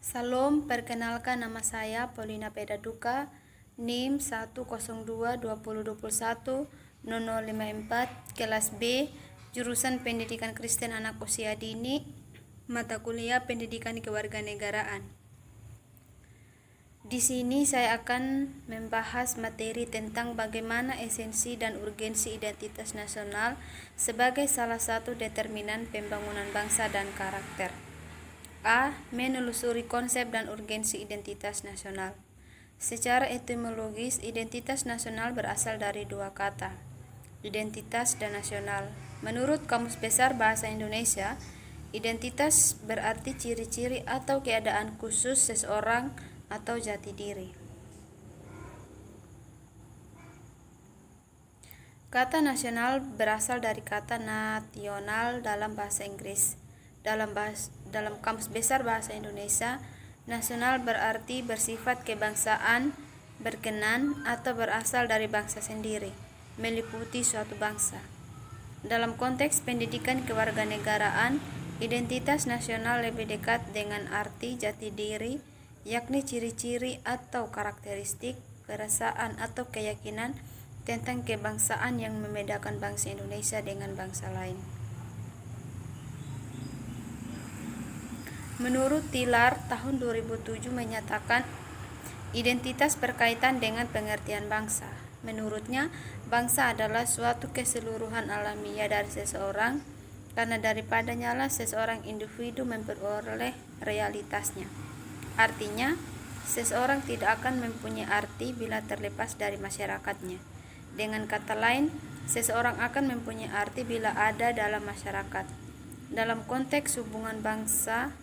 Salam, perkenalkan nama saya Paulina Pedaduka, NIM 10220210054, kelas B, jurusan Pendidikan Kristen Anak Usia Dini, mata kuliah Pendidikan Kewarganegaraan. Di sini saya akan membahas materi tentang bagaimana esensi dan urgensi identitas nasional sebagai salah satu determinan pembangunan bangsa dan karakter. A. Menelusuri konsep dan urgensi identitas nasional. Secara etimologis, identitas nasional berasal dari dua kata, identitas dan nasional. Menurut Kamus Besar Bahasa Indonesia, identitas berarti ciri-ciri atau keadaan khusus seseorang atau jati diri. Kata nasional berasal dari kata national dalam bahasa Inggris. Dalam Kamus Besar Bahasa Indonesia, nasional berarti bersifat kebangsaan, berkenan atau berasal dari bangsa sendiri, meliputi suatu bangsa. Dalam konteks pendidikan kewarganegaraan, identitas nasional lebih dekat dengan arti jati diri, yakni ciri-ciri atau karakteristik, perasaan atau keyakinan tentang kebangsaan yang membedakan bangsa Indonesia dengan bangsa lain. Menurut Tilar tahun 2007 menyatakan identitas berkaitan dengan pengertian bangsa. Menurutnya, bangsa adalah suatu keseluruhan alamiah dari seseorang, karena daripadanya lah seseorang individu memperoleh realitasnya. Artinya, seseorang tidak akan mempunyai arti bila terlepas dari masyarakatnya. Dengan kata lain, seseorang akan mempunyai arti bila ada dalam masyarakat. Dalam konteks hubungan bangsa,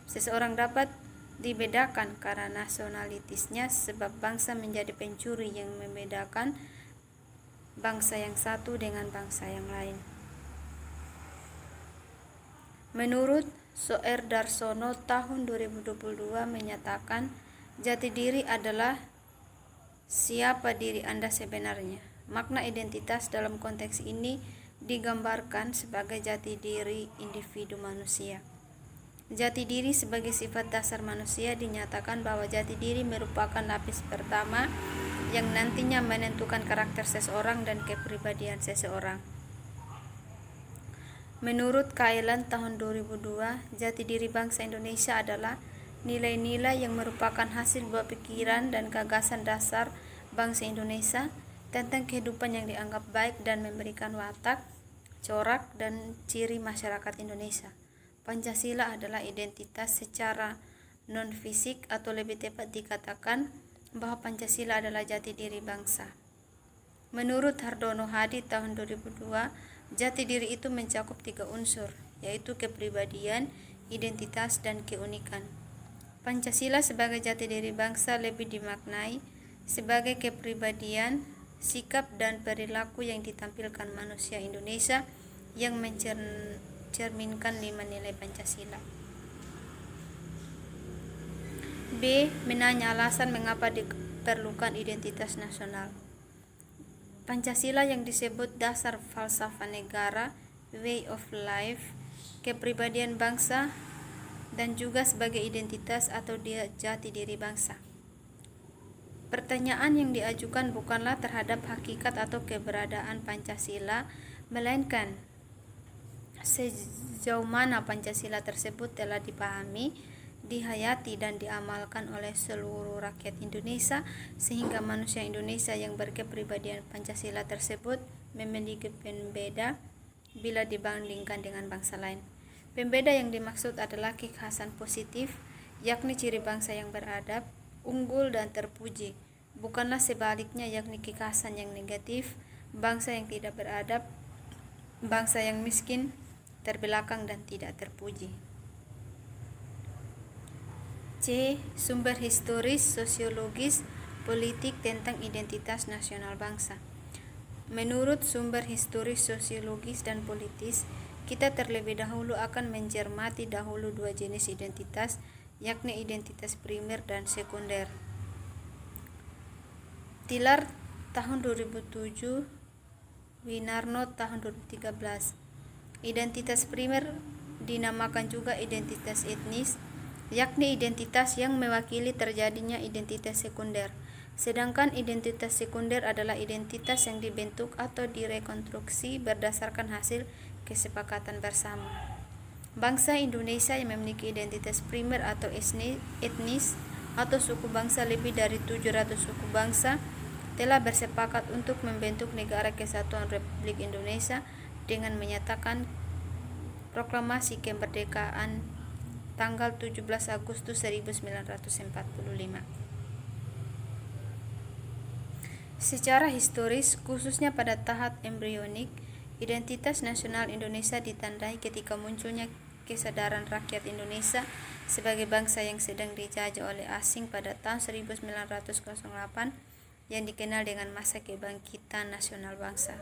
seseorang dapat dibedakan karena nasionalitasnya, sebab bangsa menjadi pencuri yang membedakan bangsa yang satu dengan bangsa yang lain. Menurut Soehardarsono tahun 2022 menyatakan jati diri adalah siapa diri Anda sebenarnya. Makna identitas dalam konteks ini digambarkan sebagai jati diri individu manusia. Jati diri sebagai sifat dasar manusia dinyatakan bahwa jati diri merupakan lapis pertama yang nantinya menentukan karakter seseorang dan kepribadian seseorang. Menurut Kailan tahun 2002, jati diri bangsa Indonesia adalah nilai-nilai yang merupakan hasil buah pikiran dan gagasan dasar bangsa Indonesia tentang kehidupan yang dianggap baik dan memberikan watak, corak, dan ciri masyarakat Indonesia. Pancasila adalah identitas secara non-fisik, atau lebih tepat dikatakan bahwa Pancasila adalah jati diri bangsa. Menurut Hardono Hadi tahun 2002, jati diri itu mencakup 3 unsur, yaitu kepribadian, identitas, dan keunikan. Pancasila sebagai jati diri bangsa lebih dimaknai sebagai kepribadian, sikap dan perilaku yang ditampilkan manusia Indonesia yang mencerminkan 5 nilai Pancasila. B. Menanya alasan mengapa diperlukan identitas nasional. Pancasila yang disebut dasar falsafah negara, way of life, kepribadian bangsa, dan juga sebagai identitas atau jati diri bangsa. Pertanyaan yang diajukan bukanlah terhadap hakikat atau keberadaan Pancasila, melainkan sejauh mana Pancasila tersebut telah dipahami, dihayati, dan diamalkan oleh seluruh rakyat Indonesia, sehingga manusia Indonesia yang berkepribadian Pancasila tersebut memiliki pembeda bila dibandingkan dengan bangsa lain. Pembeda yang dimaksud adalah kekhasan positif, yakni ciri bangsa yang beradab, unggul, dan terpuji, bukanlah sebaliknya, yakni kekhasan yang negatif, bangsa yang tidak beradab, bangsa yang miskin, terbelakang, dan tidak terpuji. C. Sumber historis, sosiologis, politik tentang identitas nasional bangsa. Menurut sumber historis, sosiologis, dan politis, kita terlebih dahulu akan mencermati dahulu 2 jenis identitas, yakni identitas primer dan sekunder. Tilar tahun 2007, Winarno tahun 2013. Identitas primer dinamakan juga identitas etnis, yakni identitas yang mewakili terjadinya identitas sekunder. Sedangkan identitas sekunder adalah identitas yang dibentuk atau direkonstruksi berdasarkan hasil kesepakatan bersama. Bangsa Indonesia yang memiliki identitas primer atau etnis atau suku bangsa lebih dari 700 suku bangsa telah bersepakat untuk membentuk Negara Kesatuan Republik Indonesia dengan menyatakan proklamasi kemerdekaan tanggal 17 Agustus 1945. Secara historis, khususnya pada tahap embrionik, identitas nasional Indonesia ditandai ketika munculnya kesadaran rakyat Indonesia sebagai bangsa yang sedang dijajah oleh asing pada tahun 1908 yang dikenal dengan masa kebangkitan nasional bangsa.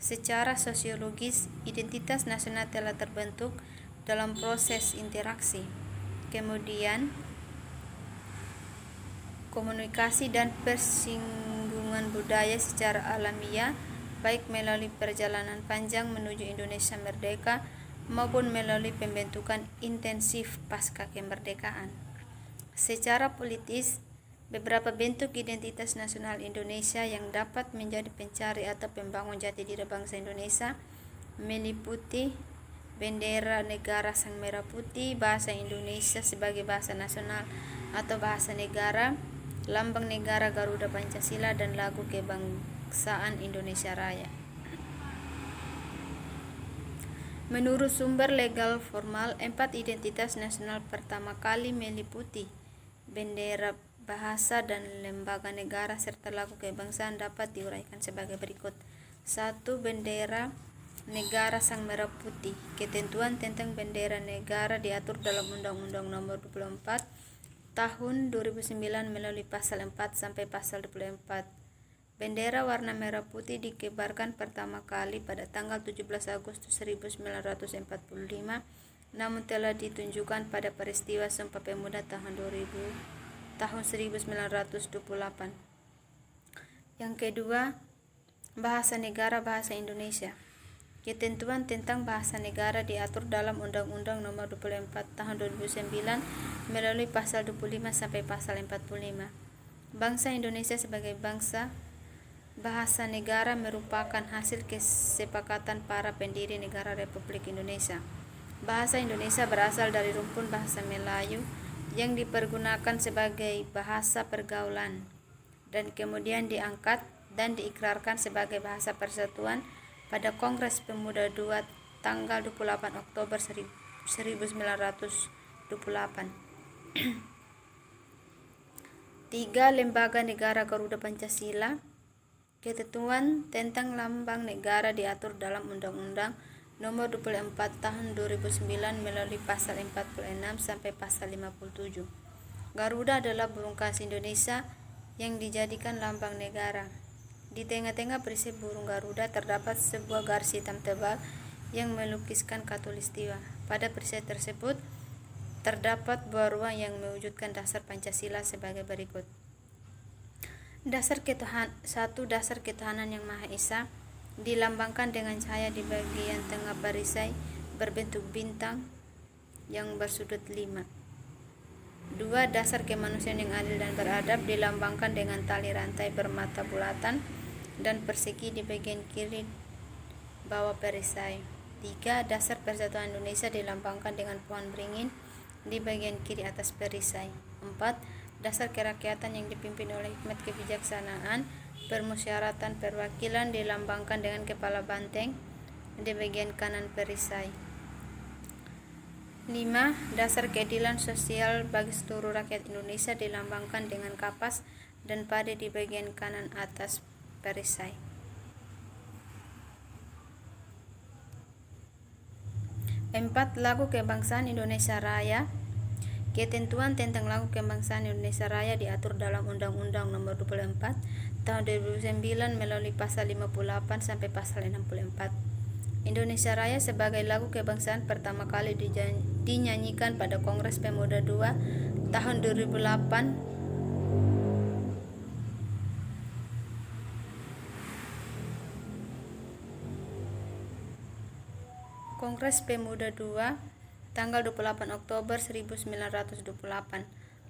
Secara sosiologis, identitas nasional telah terbentuk dalam proses interaksi, kemudian komunikasi dan persinggungan budaya secara alamiah, baik melalui perjalanan panjang menuju Indonesia merdeka maupun melalui pembentukan intensif pasca kemerdekaan. Secara politis, beberapa bentuk identitas nasional Indonesia yang dapat menjadi pencari atau pembangun jati diri bangsa Indonesia meliputi bendera negara sang merah putih, bahasa Indonesia sebagai bahasa nasional atau bahasa negara, lambang negara Garuda Pancasila, dan lagu kebangsaan Indonesia Raya. Menurut sumber legal formal, 4 identitas nasional pertama kali meliputi bendera, bahasa, dan lembaga negara serta lagu kebangsaan dapat diuraikan sebagai berikut. 1. Bendera negara sang merah putih. Ketentuan tentang bendera negara diatur dalam Undang-Undang Nomor 24 Tahun 2009 melalui pasal 4 sampai pasal 24. Bendera warna merah putih dikebarkan pertama kali pada tanggal 17 Agustus 1945, namun telah ditunjukkan pada peristiwa Sumpah Pemuda tahun 1928. Yang kedua, bahasa negara bahasa Indonesia. Ketentuan tentang bahasa negara diatur dalam Undang-Undang Nomor 24 Tahun 2009 melalui pasal 25 sampai pasal 45. Bangsa Indonesia sebagai bangsa, bahasa negara merupakan hasil kesepakatan para pendiri negara Republik Indonesia. Bahasa Indonesia berasal dari rumpun bahasa Melayu yang dipergunakan sebagai bahasa pergaulan dan kemudian diangkat dan diikrarkan sebagai bahasa persatuan pada Kongres Pemuda II tanggal 28 Oktober 1928. 3. Lembaga Negara Garuda Pancasila. Ketentuan tentang lambang negara diatur dalam Undang-Undang Nomor 24 Tahun 2009 melalui pasal 46 sampai pasal 57. Garuda adalah burung khas Indonesia yang dijadikan lambang negara. Di tengah-tengah perisai burung Garuda terdapat sebuah garis hitam tebal yang melukiskan khatulistiwa. Pada perisai tersebut terdapat buah ruang yang mewujudkan dasar Pancasila sebagai berikut. 1. Dasar ketuhanan yang Maha Esa dilambangkan dengan cahaya di bagian tengah perisai berbentuk bintang yang bersudut 5. 2. Dasar kemanusiaan yang adil dan beradab dilambangkan dengan tali rantai bermata bulatan dan persegi di bagian kiri bawah perisai. 3. Dasar persatuan Indonesia dilambangkan dengan pohon beringin di bagian kiri atas perisai. 4. Dasar kerakyatan yang dipimpin oleh hikmat kebijaksanaan permusyawaratan perwakilan dilambangkan dengan kepala banteng di bagian kanan perisai. 5. Dasar keadilan sosial bagi seluruh rakyat Indonesia dilambangkan dengan kapas dan padi di bagian kanan atas perisai. 4. Lagu Kebangsaan Indonesia Raya. Ketentuan tentang lagu kebangsaan Indonesia Raya diatur dalam Undang-Undang Nomor 24 Tahun 2009 melalui pasal 58 sampai pasal 64. Indonesia Raya sebagai lagu kebangsaan pertama kali dinyanyikan pada Kongres Pemuda II tahun 2008 Kongres Pemuda II tanggal 28 Oktober 1928.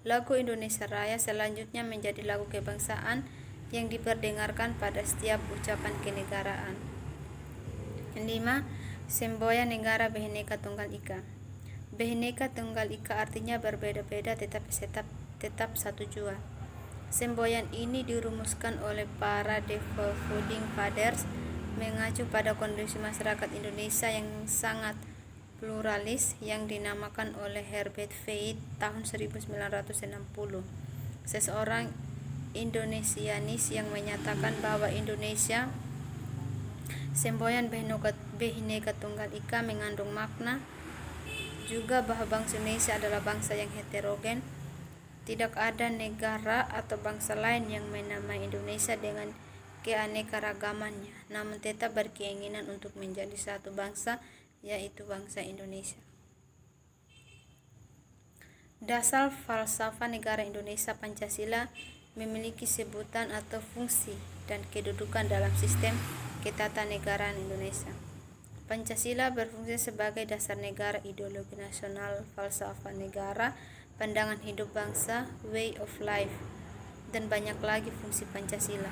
Lagu Indonesia Raya selanjutnya menjadi lagu kebangsaan yang diperdengarkan pada setiap ucapan kenegaraan. 5. Semboyan Negara Bhinneka Tunggal Ika. Bhinneka Tunggal Ika artinya berbeda-beda tetapi tetap satu jua. Semboyan ini dirumuskan oleh para founding fathers mengacu pada kondisi masyarakat Indonesia yang sangat pluralis yang dinamakan oleh Herbert Feith tahun 1960, seseorang Indonesianis yang menyatakan bahwa Indonesia semboyan Bhinneka Tunggal Ika mengandung makna juga bahwa bangsa Indonesia adalah bangsa yang heterogen. Tidak ada negara atau bangsa lain yang menamai Indonesia dengan keanekaragamannya, namun tetap berkeinginan untuk menjadi satu bangsa, yaitu bangsa Indonesia. Dasar falsafah negara Indonesia Pancasila memiliki sebutan atau fungsi dan kedudukan dalam sistem ketatanegaraan Indonesia. Pancasila berfungsi sebagai dasar negara, ideologi nasional, falsafah negara, pandangan hidup bangsa, way of life, dan banyak lagi fungsi Pancasila.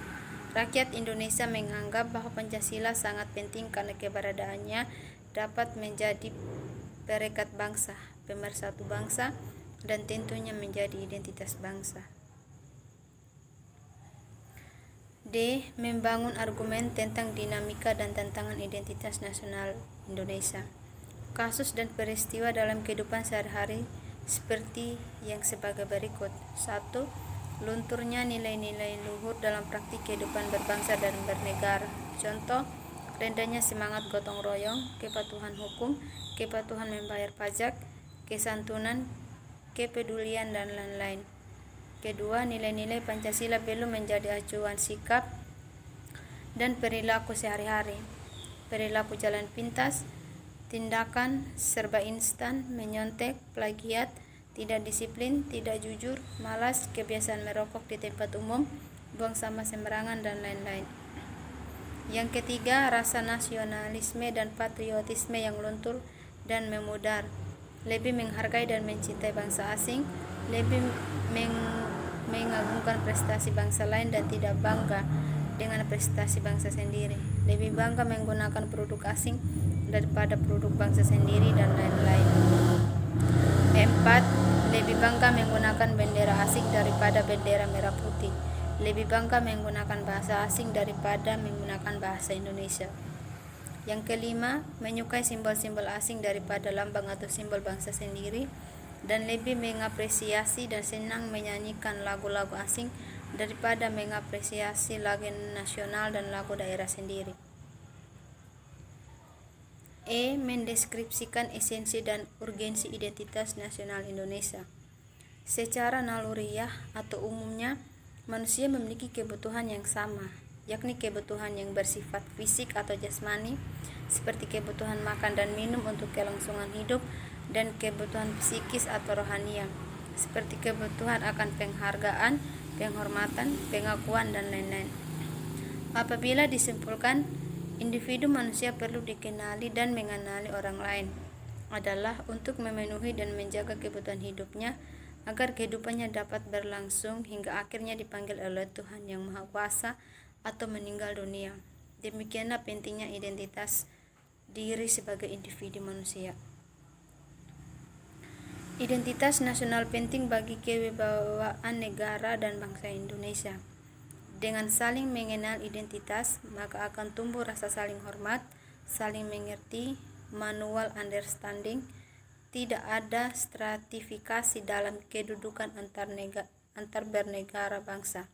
Rakyat Indonesia menganggap bahwa Pancasila sangat penting karena keberadaannya dapat menjadi perekat bangsa, pemersatu bangsa, dan tentunya menjadi identitas bangsa. D. Membangun argumen tentang dinamika dan tantangan identitas nasional Indonesia. Kasus dan peristiwa dalam kehidupan sehari-hari seperti yang sebagai berikut. 1. Lunturnya nilai-nilai luhur dalam praktik kehidupan berbangsa dan bernegara. Contoh, rendahnya semangat gotong royong, kepatuhan hukum, kepatuhan membayar pajak, kesantunan, kepedulian, dan lain-lain. Kedua, nilai-nilai Pancasila belum menjadi acuan sikap dan perilaku sehari-hari. Perilaku jalan pintas, tindakan serba instan, menyontek, plagiat, tidak disiplin, tidak jujur, malas, kebiasaan merokok di tempat umum, buang sampah sembarangan, dan lain-lain. Yang ketiga, rasa nasionalisme dan patriotisme yang luntur dan memudar, lebih menghargai dan mencintai bangsa asing, lebih mengagungkan prestasi bangsa lain dan tidak bangga dengan prestasi bangsa sendiri, lebih bangga menggunakan produk asing daripada produk bangsa sendiri, dan lain-lain. 4. Lebih bangga menggunakan bendera asing daripada bendera merah putih, lebih bangga menggunakan bahasa asing daripada menggunakan bahasa Indonesia. Yang kelima, menyukai simbol-simbol asing daripada lambang atau simbol bangsa sendiri, dan lebih mengapresiasi dan senang menyanyikan lagu-lagu asing daripada mengapresiasi lagu nasional dan lagu daerah sendiri. E. Mendeskripsikan esensi dan urgensi identitas nasional Indonesia. Secara naluriah atau umumnya, manusia memiliki kebutuhan yang sama, yakni kebutuhan yang bersifat fisik atau jasmani, seperti kebutuhan makan dan minum untuk kelangsungan hidup, dan kebutuhan psikis atau rohania, seperti kebutuhan akan penghargaan, penghormatan, pengakuan, dan lain-lain. Apabila disimpulkan, individu manusia perlu dikenali dan mengenali orang lain adalah untuk memenuhi dan menjaga kebutuhan hidupnya agar kehidupannya dapat berlangsung hingga akhirnya dipanggil oleh Tuhan Yang Maha Kuasa atau meninggal dunia. Demikianlah pentingnya identitas diri sebagai individu manusia. Identitas nasional penting bagi kewibawaan negara dan bangsa Indonesia. Dengan saling mengenal identitas, maka akan tumbuh rasa saling hormat, saling mengerti, mutual understanding. Tidak ada stratifikasi dalam kedudukan antar bernegara bangsa.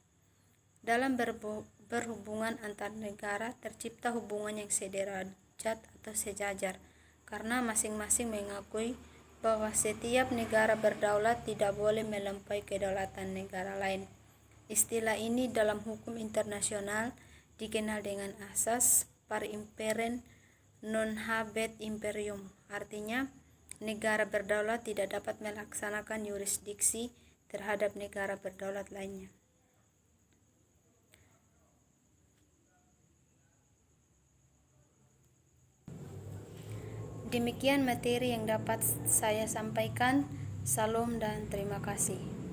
Dalam berhubungan antar negara tercipta hubungan yang sederajat atau sejajar, karena masing-masing mengakui bahwa setiap negara berdaulat tidak boleh melampaui kedaulatan negara lain. Istilah ini dalam hukum internasional dikenal dengan asas par imperen non habet imperium. Artinya, negara berdaulat tidak dapat melaksanakan yurisdiksi terhadap negara berdaulat lainnya. D. Demikian materi yang dapat saya sampaikan. Salam dan terima kasih.